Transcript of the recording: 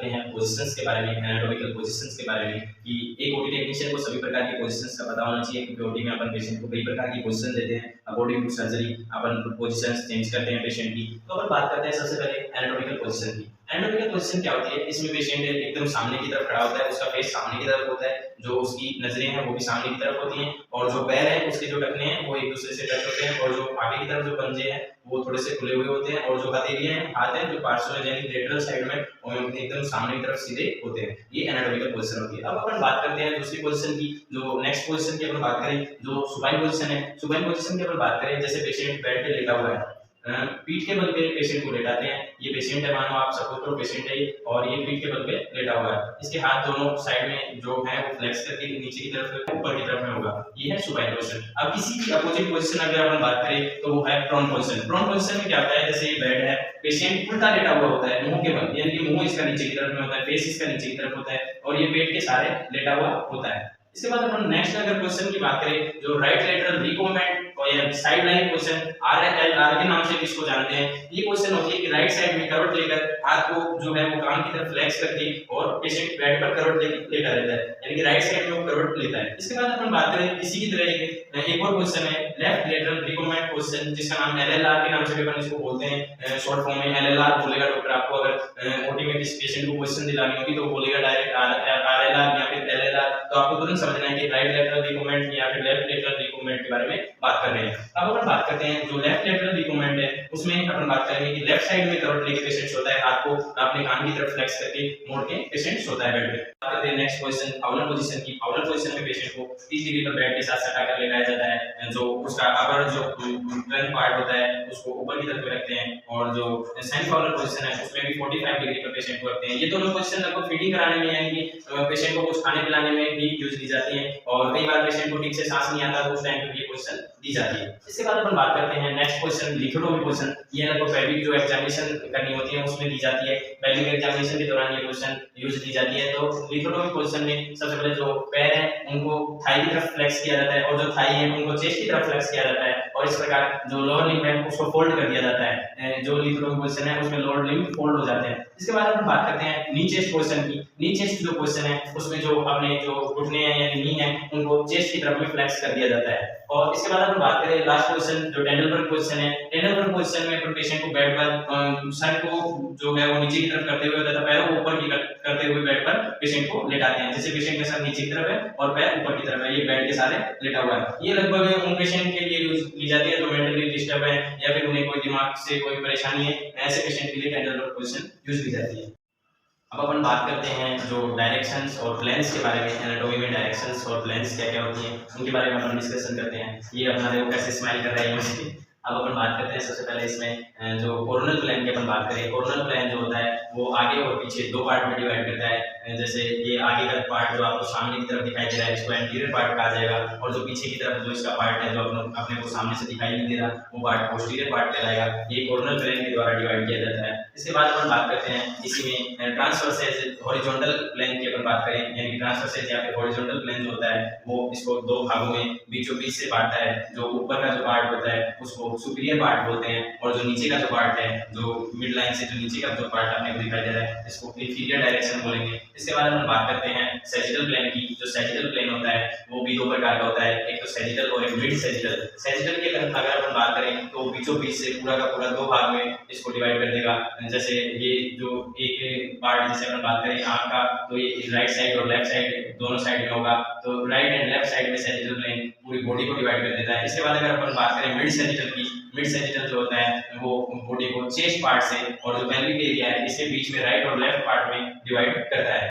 करते हैं पोजीशंस के बारे में, एनाटॉमिकल पोजीशंस के बारे में कि एक ओटी टेक्नीशियन को सभी प्रकार की पोजीशंस का पता होना चाहिए, क्योंकि ओटी में अपन पेशेंट को कई प्रकार की पोजीशन देते हैं। अकॉर्डिंग टू सर्जरी अपन पोजीशंस चेंज करते हैं पेशेंट की। तो अपन बात करते हैं सबसे पहले एनाटॉमिकल पोजीशन की। एनाटॉमिकल पोजीशन क्या होती है? इसमें पेशेंट एकदम सामने की तरफ खड़ा होता है, उसका फेस सामने की तरफ होता है, जो उसकी नजरें हैं वो भी सामने की तरफ होती हैं, और जो पैर हैं उसके जो टखने हैं वो एक दूसरे से टच होते हैं, और जो आगे की तरफ जो पंजे हैं वो थोड़े से खुले हुए होते हैं, और जो हथेलियां हैं, हाथ हैं, जो पार्श्व में यानी लेटरल साइड में एकदम सामने की तरफ सीधे होते हैं। ये एनाटॉमिकल पोजीशन होती है। अब अपन बात करते हैं दूसरी पोजीशन की। जो नेक्स्ट पोजीशन की अपन बात करें, जो सुपाइन पोजीशन है, सुपाइन पोजीशन की अपन बात करें, जैसे पेशेंट बेड पे लेटा हुआ है, पीठ के बल पे पेशेंट को लेटाते हैं। ये पेशेंट है, मानो आप सपोज करो पेशेंट है और ये पीठ के बल पे लेटा हुआ है, इसके हाथ दोनों साइड में जो है वो फ्लेक्स करके नीचे की तरफ ऊपर की तरफ में होगा, ये है सुपाइन पोजीशन। अब इसी की अपोजिट पोजीशन अगर अपन बात करें तो वो है प्रोन पोजीशन। प्रोन पोजीशन में क्या होता है? जैसे ये बेड है, पेशेंट उल्टा लेटा हुआ होता है, मुंह के बल, यानी कि मुंह इसका नीचे की तरफ में होता है, फेस इसका नीचे की तरफ होता है, और ये पेट के सहारे लेटा हुआ होता है। इसके बाद अपन नेक्स्ट अगर क्वेश्चन की बात करें, जो राइट लेटरल रिकम्बेंट और साइड लाइन क्वेश्चन आरएलआर के नाम से इसको जानते हैं, ये क्वेश्चन होती है कि राइट साइड में करवट लेकर हाथ को जो है वो कान की तरफ फ्लेक्स करके और पेशेंट बेड पर करवट लेकर लेटा रहता है, यानी कि राइट साइड में वो करवट लेता है। इसके बाद अपन बात करें इसी की तरह एक और क्वेश्चन है लेफ्ट लेटरल रिकम्बेंट क्वेश्चन, जिसका नाम एलएलआर के नाम से भी अपन इसको बोलते हैं, शॉर्ट फॉर्म में एलएलआर बोलेगा डॉक्टर आपको। अगर ओटी में किसी पेशेंट को क्वेश्चन दिलानी होगी तो बोलेगा डायरेक्ट आरएलआर या फिर एलएलआर, तो आपको तुरंत समझना है कि राइट लेटरल रिकम्बेंट या फिर लेफ्ट लेटरल रिकम्बेंट के बारे में बात कर रहे हैं। अब अपन बात करते हैं जो लेफ्ट लेटरल रिकम्बेंट है, उसमें अपन बात करेंगे कि लेफ्ट साइड में करवट लेके पेशेंट सोता है, हाथ को अपने कान की तरफ फ्लेक्स करके मोड़ के पेशेंट सोता है बेड पे। बात करते हैं नेक्स्ट पोजीशन फाउलर पोजीशन की। फाउलर पोजीशन में पेशेंट को 30 डिग्री पर बेड के साथ सटा कर लेटाया जाता है, जो उसका अपर जो ट्रंक पार्ट होता है उसको ऊपर की तरफ रखते हैं, और जो सेमी फाउलर पोजीशन है उसमें भी 45 डिग्री पर पेशेंट को रखते हैं। ये दोनों पोजीशन लगभग फीडिंग कराने में यानी कि पेशेंट को कुछ खाने पिलाने में भी यूज की जाती है, और कई बार पेशेंट को ठीक से सांस नहीं आता तो उस टाइम पे ये पोजीशन दी जाती है। इसके बाद अपन बात करते हैं नेक्स्ट पोजीशन लिथोटोमी पोजीशन। ये लगभग पेल्विक जो एग्जामिनेशन करनी होती है उसमें दी जाती है, पेल्विक एग्जामिनेशन के दौरान ये पोजीशन यूज की जाती है। तो लिथोटोमी पोजीशन में सबसे पहले जो पैर हैं उनको थाई की तरफ फ्लेक्स किया जाता है, और जो थाई है उनको चेस्ट की तरफ फ्लेक्स किया जाता है, और इस प्रकार जो लोअर लिम्ब है उसको फोल्ड कर दिया जाता है। जो लिथोटोमी पोजीशन है उसमें लोअर लिम्ब फोल्ड हो जाते हैं। इसके बाद अपन बात करते हैं नी चेस्ट पोजीशन की। नी चेस्ट जो पोजीशन है उसमें जो अपने जो घुटने हैं यानी नी है उनको चेस्ट की तरफ में फ्लेक्स कर दिया जाता है। और इसके बाद अपन बात करें लास्ट पोजीशन जो टेंडलबर्ग पोजीशन है। टेंडलबर्ग पोजीशन में अपन पेशेंट को बेड पर सर को जो है वो नीचे की तरफ करते हुए तथा पैरों को ऊपर की करते हुए बेड पर पेशेंट को लेटाते हैं। जैसे पेशेंट का सर नीचे की तरफ है और पैर ऊपर की तरफ है, ये बेड के सारे लेटा हुआ है। ये लगभग उन पेशेंट के लिए यूज की जाती है जो मेंटली डिस्टर्ब है या फिर उन्हें कोई दिमाग से कोई परेशानी है, ऐसे पेशेंट के लिए टेंडलबर्ग पोजीशन यूज की जाती है। अब अपन बात करते हैं जो डायरेक्शंस और प्लेन्स के बारे में। एनाटॉमी में डायरेक्शंस और प्लेन्स क्या क्या होती हैं उनके बारे में अपन डिस्कशन करते हैं। ये अपना देखो कैसे स्माइल कर रहा है मुझे। अब अपन बात करते हैं सबसे पहले इसमें जो कोरोनल प्लेन की अपन बात करें। कोरोनल प्लेन जो होता है वो आगे और पीछे दो पार्ट में डिवाइड करता है। जैसे ये आगे का पार्ट जो आपको सामने की तरफ दिखाई दे रहा है इसको एंटीरियर पार्ट कहा जाएगा, और जो पीछे की तरफ जो इसका पार्ट है जो अपने को सामने से दिखाई नहीं दे रहा वो पार्ट पोस्टीरियर पार्ट कहलाएगा। ये कोरोनल प्लेन के द्वारा डिवाइड किया जाता है। इसके बाद अपन बात करते हैं इसी में ट्रांसवर्सेज हॉरिजॉन्टल प्लेन की अपन बात करें, यानी कि ट्रांसवर्सेज या फिर हॉरिजॉन्टल प्लेन जो होता है वो इसको दो भागों में बीचों बीच से बांटता है। जो ऊपर का जो पार्ट होता है उसको सुपीरियर पार्ट बोलते हैं, और जो नीचे का जो पार्ट है जो मिड लाइन से जो नीचे का जो पार्ट अपने को दिखाई दे रहा है इसको इंफीरियर डायरेक्शन बोलेंगे। इसके बाद हम बात करते हैं सैजिटल प्लेन की। जो सैजिटल प्लेन होता है वो भी दो प्रकार का होता है, एक तो सैजिटल और एक मिड सैजिटल। सैजिटल के अगर अपन बात करें तो बीचों बीच से पूरा का पूरा दो भाग में इसको डिवाइड कर देगा। जैसे ये जो एक पार्ट जैसे अपन बात करें आंख का, तो ये राइट साइड और लेफ्ट साइड दोनों साइड में होगा, तो राइट एंड लेफ्ट साइड में सैजिटल प्लेन पूरी बॉडी को डिवाइड कर देता है। इसके बाद अगर अपन बात करें मिड सैजिटल की, मिड सैजिटल जो होता है वो बॉडी को चेस्ट पार्ट से और जो पेल्विक एरिया है इसके बीच में राइट और लेफ्ट पार्ट में डिवाइड करता है।